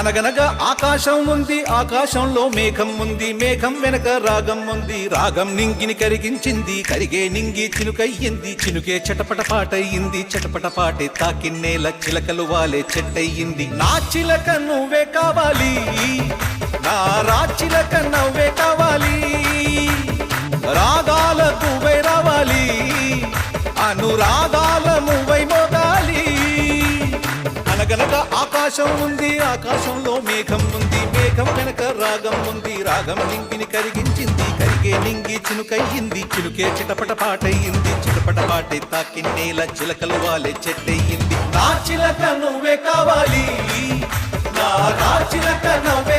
అనగనగా ఆకాశం ఉంది, ఆకాశంలో మేఘం ఉంది, మేఘం వెనక రాగం ఉంది, రాగం నింగిని కరిగించింది, కరిగే నింగి చినుకయ్యింది, చినుకే చటపట పాటయ్యింది, చటపట పాటే తాకిన్నేల చిలకలు వాలే చెట్టయ్యింది. నా చిలక నువ్వే కావాలి, నా రాచిలక నవ్వే కావాలి, రాగాల నువ్వై రావాలి, అనురాగాల నువ్వై మోగాలి. అనగనగా ఆకాశం ఉంది, ఆకాశంలో మేఘం ఉంది, మేఘం వెనక రాగం ఉంది, రాగం నింగిని కరిగించింది, కరిగే నింగి చినుకయ్యింది, చినుకే చిటపట పాటయ్యింది, చిటపట పాటే తాకిన్నేల చిలకలు వాలే చెట్టయ్యింది. నా చిలక నువ్వే కావాలి, నా చిలక నవ్వే